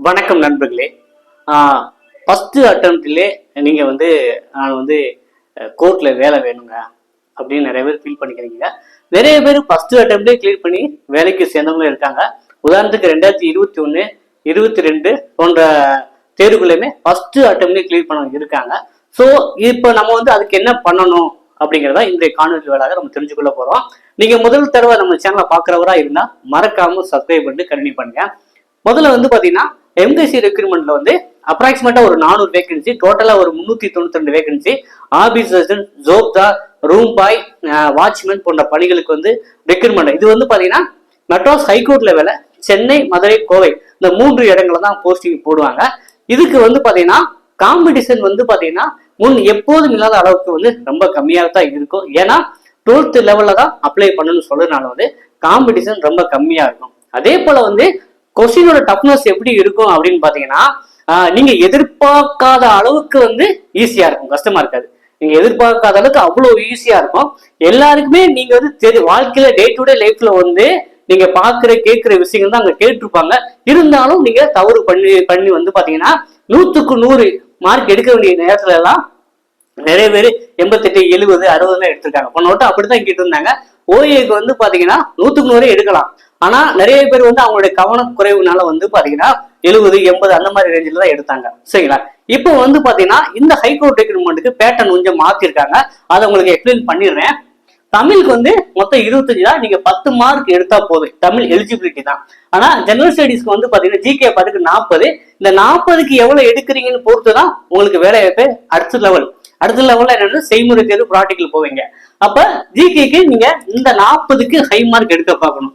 வணக்கம் நண்பர்களே. ஃபர்ஸ்ட் அட்டம்ப்ட்லே நீங்க நான் கோர்ட்ல வேலை வேணுங்க அப்படின்னு நிறைய பேர் ஃபீல் பண்ணிக்கிறீங்க. நிறைய பேர் ஃபர்ஸ்ட் அட்டம்ப்ட்லே கிளியர் பண்ணி வேலைக்கு சேர்ந்தவங்களும் இருக்காங்க. உதாரணத்துக்கு 2021, 22 போன்ற தேர்வுகளையுமே ஃபர்ஸ்ட் அட்டம்ப்ட்லே கிளியர் பண்ண இருக்காங்க. ஸோ இப்போ நம்ம அதுக்கு என்ன பண்ணணும் அப்படிங்கிறத இந்த காணொலி வேளாக நம்ம தெரிஞ்சுக்கொள்ள போறோம். நீங்க முதல் தடவை நம்ம சேனலை பார்க்குறவரா இருந்தா மறக்காம சப்ஸ்கிரைப் பண்ணிட்டு கண்டினியூ பண்ணுங்க. முதல்ல பாத்தீங்கன்னா எம்கேசி ரெக்ரூட்மெண்ட்ல அப்ராக்சிமேட்டா ஒரு 400 வேகன்சி, டோட்டலா ஒரு 392 வேகன்சி, ஆபீஸ் அசிஸ்டன்ட், ஜோப்தா, ரூம் பாய், வாட்ச்மேன் போன்ற பணிகளுக்கு ரெக்ரூட்மெண்ட். இது பாத்தீங்கன்னா மெட்ராஸ் ஹைகோர்ட் லெவல சென்னை, மதுரை, கோவை இந்த 3 இடங்களை தான் போஸ்டிங் போடுவாங்க. இதுக்கு பாத்தீங்கன்னா காம்படிஷன் பாத்தீங்கன்னா முன் எப்போதும் இல்லாத அளவுக்கு ரொம்ப கம்மியாக தான் இருக்கும். ஏன்னா 12th லெவல்ல தான் அப்ளை பண்ணணும்னு சொல்றதுனால காம்படிஷன் ரொம்ப கம்மியா இருக்கும். அதே போல கொஸ்டினோட டஃப்னஸ் எப்படி இருக்கும் அப்படின்னு பாத்தீங்கன்னா நீங்க எதிர்பார்க்காத அளவுக்கு ஈஸியா இருக்கும், கஷ்டமா இருக்காது. நீங்க எதிர்பார்க்காத அளவுக்கு அவ்வளவு ஈஸியா இருக்கும். எல்லாருக்குமே நீங்க வாழ்க்கையில டே டு டே லைஃப்ல நீங்க பாக்குற கேட்கிற விஷயங்கள் தான் அங்க கேட்டிருப்பாங்க. இருந்தாலும் நீங்க தவறு பண்ணி பாத்தீங்கன்னா 100க்கு 100 மார்க் எடுக்க வேண்டிய நேரத்துல எல்லாம் நிறைய பேர் 88, 70, 60 எடுத்திருக்காங்க. போனோட்டம் அப்படித்தான் கேட்டு இருந்தாங்க. ஓஏக்கு பாத்தீங்கன்னா 100க்கு 100 எடுக்கலாம். ஆனா நிறைய பேர் அவங்களுடைய கவனக்குறைவுனால பாத்தீங்கன்னா 70, 80 அந்த மாதிரி ரேஞ்சில தான் எடுத்தாங்க. சரிங்களா? இப்போ பாத்தீங்கன்னா இந்த ஹைகோர்ட் ரெக்ரூட்மெண்ட்டுக்கு பேட்டர்ன் கொஞ்சம் மாத்திருக்காங்க. அதை உங்களுக்கு எக்ஸ்பிளைன் பண்ணிடுறேன். தமிழுக்கு மொத்தம் 25 தான். நீங்க 10 மார்க் எடுத்தா போதும், தமிழ் எலிஜிபிலிட்டி தான். ஆனா ஜெனரல் ஸ்டடீஸ்க்கு பாத்தீங்கன்னா ஜிகே பாத்துக்கு 40. இந்த 40க்கு எவ்வளவு எடுக்கிறீங்கன்னு பொறுத்துதான் உங்களுக்கு வேலை வாய்ப்பு. அடுத்த லெவல்ல என்னன்னா செய்முறை தேர்வு, ப்ராக்டிகல் போவீங்க. அப்ப ஜிகேக்கு நீங்க இந்த 40க்கு ஹை மார்க் எடுக்க பார்க்கணும்.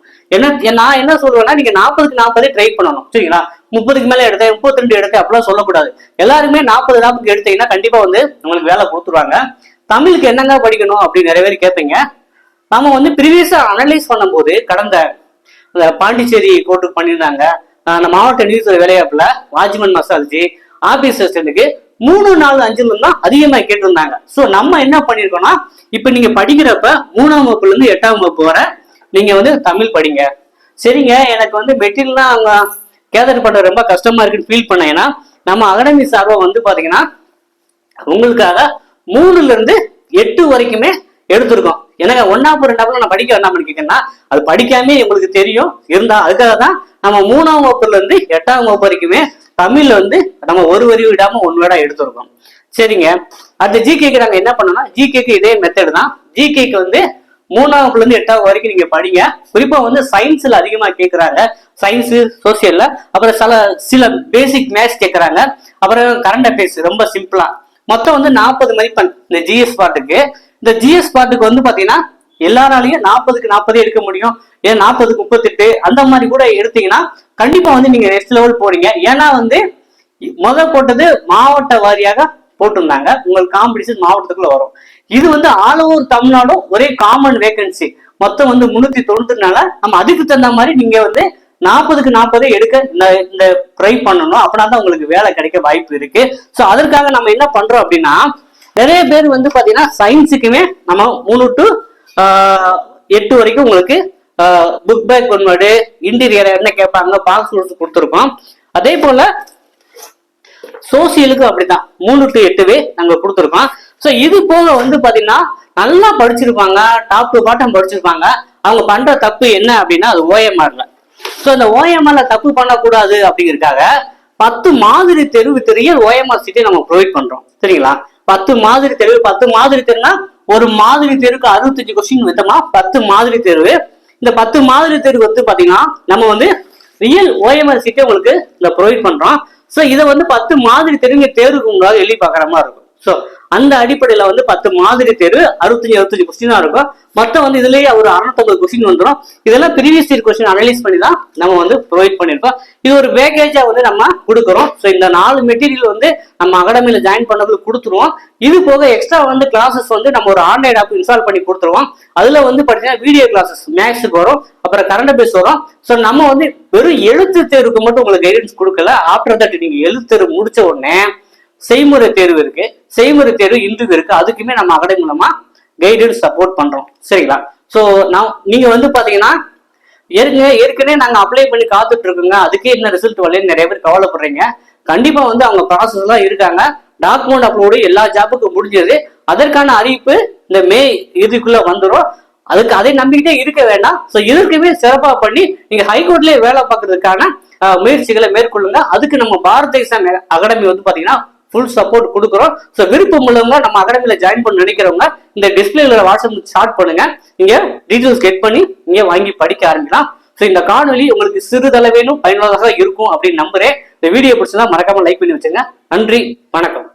நான் என்ன சொல்லுவேன்னா, நீங்க 40க்கு 40 ட்ரை பண்ணணும். சரிங்களா? 30க்கு மேல எடுத்தேன், 32 எடுத்தேன் அப்படிலாம் சொல்லக்கூடாது. எல்லாருமே 40 எடுத்தீங்கன்னா கண்டிப்பா உங்களுக்கு வேலை கொடுத்துருவாங்க. தமிழுக்கு என்னங்க படிக்கணும் அப்படின்னு நிறைய பேர் கேட்பீங்க. நம்ம ப்ரீவியஸா அனலைஸ் பண்ணும்போது கடந்த பாண்டிச்சேரி கோர்ட்டுக்கு பண்ணியிருந்தாங்க. அந்த மாவட்ட நீதித்துறை வேலைவாய்ப்புல வாட்ச்மேன் மசால்ஜி, ஆபீஸ் அசிஸ்டன்ட்டுக்கு 3, 4, 5 தான் அதிகமா கேட்டிருந்தாங்க. சோ நம்ம என்ன பண்ணிருக்கோம்னா, இப்ப நீங்க படிக்கிறப்ப 3ஆம் வகுப்புல இருந்து 8ஆம் வகுப்பு வரை நீங்க தமிழ் படிங்க. சரிங்க, எனக்கு மெட்டீரியல்லாம் அவங்க கேதர் பண்ற ரொம்ப கஷ்டமா இருக்குன்னு ஃபீல் பண்ணீங்கன்னா நம்ம அகாடமி சார்பா பாத்தீங்கன்னா உங்களுக்காக 3ல இருந்து 8 வரைக்குமே எடுத்திருக்கோம். எனக்கு 1ஆம் 2ஆம் நான் படிக்க வேண்டாம்னு கேட்கணும்னா அது படிக்காமே உங்களுக்கு தெரியும். இருந்தா அதுக்காக தான் நம்ம 3ஆம் வகுப்புல இருந்து 8ஆம் வகுப்பு வரைக்குமே தமிழ்ல நம்ம ஒரு வரி விடாம 1 வேர்டா எடுத்திருக்கோம். சரிங்க, அடுத்த ஜிகேக்கு நாங்க என்ன பண்ணோம்னா, ஜிகேக்கு இதே மெத்தட் தான். ஜிகேக்கு 3ஆம் வகுப்புல இருந்து 8ஆம் வரைக்கும் நீங்க படிங்க. குறிப்பா சயின்ஸ்ல அதிகமா கேட்கறாங்க. சயின்ஸ், சோசியல்ல, அப்புறம் சில பேசிக் மேத்ஸ் கேட்கறாங்க. அப்புறம் கரண்ட் அஃபேர்ஸ் ரொம்ப சிம்பிளா மொத்தம் 40 மதிப்பெண் இந்த ஜிஎஸ் பாட்டுக்கு. இந்த ஜிஎஸ் பாட்டுக்கு பாத்தீங்கன்னா எல்லாராலையும் 40க்கு 40 எடுக்க முடியும். ஏன் 40க்கு 38 அந்த மாதிரி கூட எடுத்தீங்கன்னா கண்டிப்பா நீங்க நெக்ஸ்ட் லெவல் போறீங்க. ஏன்னா போட்டது மாவட்ட வாரியாக போட்டிருந்தாங்க. உங்களுக்கு காம்படிஷன் மாவட்டத்துக்குள்ள வரும். இது ஆல் ஓவர் தமிழ்நாடும் ஒரே காமன் வேகன்சி. மொத்தம் 390. நம்ம அதுக்கு தகுந்த மாதிரி நீங்க 40க்கு 40 எடுக்க இந்த ட்ரை பண்ணணும். அப்படின்னா தான் உங்களுக்கு வேலை கிடைக்க வாய்ப்பு இருக்கு. சோ அதற்காக நம்ம என்ன பண்றோம் அப்படின்னா, நிறைய பேர் பாத்தீங்கன்னா சயின்ஸுக்குமே நம்ம 3 to 8 வரைக்கும் உங்களுக்கு புக் பேக் ஒன்வேர்டு, இன்டீரியர் என்ன கேட்பாங்க, பாக்ஸ் கொடுத்துருக்கோம். அதே போல சோசியலுக்கு அப்படித்தான் 3 to 8 நாங்க கொடுத்துருக்கோம். சோ இது போக பாத்தீங்கன்னா நல்லா படிச்சிருப்பாங்க, டாப் டு பாட்டம் படிச்சிருப்பாங்க. அவங்க பண்ற தப்பு என்ன அப்படின்னா அது ஓஎம்ஆர்ல. சோ அந்த ஓஎம்ஆர்ல தப்பு பண்ணக்கூடாது அப்படிங்கிறதுக்காக 10 மாதிரி தேர்வு ரியல் ஓஎம்ஆர் சீட்டை நம்ம ப்ரொவைட் பண்றோம். சரிங்களா? 10 மாதிரி தேர்வு. 10 மாதிரி தேர்வுனா ஒரு மாதிரி தேர்வுக்கு 65 கொஸ்டின் வித்தமா 10 மாதிரி தேர்வு. இந்த 10 மாதிரி தேர்வு பாத்தீங்கன்னா நம்ம ரியல் ஓஎம்ஆர் சீட்டை உங்களுக்கு இந்த ப்ரொவைட் பண்றோம். சோ இதை 10 மாதிரி தேர்வுக்கு உங்களால எழுதி பாக்குற மாதிரி இருக்கும். சோ அந்த அடிப்படையில 10 மாதிரி தேர்வு 65 கொஸ்டினா இருக்கும். மொத்தம் இதுலயே ஒரு 650 கொஸ்டின் வந்துடும். இதெல்லாம் ப்ரீவியஸ் இயர் கொஸ்டின் அனலைஸ் பண்ணி தான் நம்ம ப்ரொவைட் பண்ணிருக்கோம். இது ஒரு பேக்கேஜா நம்ம கொடுக்குறோம். ஸோ இந்த 4 மெட்டீரியல் நம்ம அகாடமியில ஜாயின் பண்ணது கொடுத்துருவோம். இது போக எக்ஸ்ட்ரா கிளாஸஸ் நம்ம ஒரு ஆன்லைன் ஆப் இன்ஸ்டால் பண்ணி கொடுத்துருவோம். அதுல பாத்தீங்கன்னா வீடியோ கிளாஸஸ் மேக்ஸுக்கு வரும், அப்புறம் கரண்ட் அஃபேர்ஸ் வரும். ஸோ நம்ம வெறும் எழுத்து தேர்வுக்கு மட்டும் உங்களுக்கு கைடன்ஸ் கொடுக்கல. ஆஃப்டர் தட் நீங்க எழுத்து தேர்வு முடிச்ச உடனே செய்முறை தேர்வு இருக்கு, செய்முறை தேர்வு இன்டர்வியூ இருக்கு. அதுக்குமே நம்ம அகாடமி மூலமா கைடன்ஸ் சப்போர்ட் பண்றோம். சரிங்களா? சோ நீங்க பாத்தீங்கன்னா ஏற்கனவே நாங்க அப்ளை பண்ணி காத்துட்டு இருக்கோங்க, அதுக்கே என்ன ரிசல்ட் வரலன்னு நிறைய பேர் கவலைப்படுறீங்க. கண்டிப்பா வந்து அவங்க ப்ராசஸ் எல்லாம் இருக்காங்க. டாக்குமெண்ட் அப்லோடு எல்லா ஜாப்புக்கும் முடிஞ்சது. அதற்கான அறிவிப்பு இந்த மே இறுதிக்குள்ள வந்துடும். அதை நம்பிக்கிட்டே இருக்க வேண்டாம். ஸோ இதற்குமே சிறப்பா பண்ணி நீங்க ஹைகோர்ட்லயே வேலை பார்க்கறதுக்கான முயற்சிகளை மேற்கொள்ளுங்க. அதுக்கு நம்ம பாரத் எக்ஸாம் அகாடமி வந்து பாத்தீங்கன்னா ஃபுல் சப்போர்ட் கொடுக்குறோம். ஸோ விருப்பம் உள்ளவங்க நம்ம அகாடமியில ஜாயின் பண்ண நினைக்கிறவங்க இந்த டிஸ்பிளேல வாட்ஸ்அப் ஸ்டார்ட் பண்ணுங்க. நீங்க டீடைல்ஸ் கெட் பண்ணி நீங்க வாங்கி படிக்க ஆரம்பிக்கலாம். ஸோ இந்த காணொலி உங்களுக்கு சிறிதளவேனும் பயனுள்ளதாக இருக்கும் அப்படின்னு நம்புறேன். இந்த வீடியோ பிடிச்சதா மறக்காம லைக் பண்ணி வச்சுங்க. நன்றி, வணக்கம்.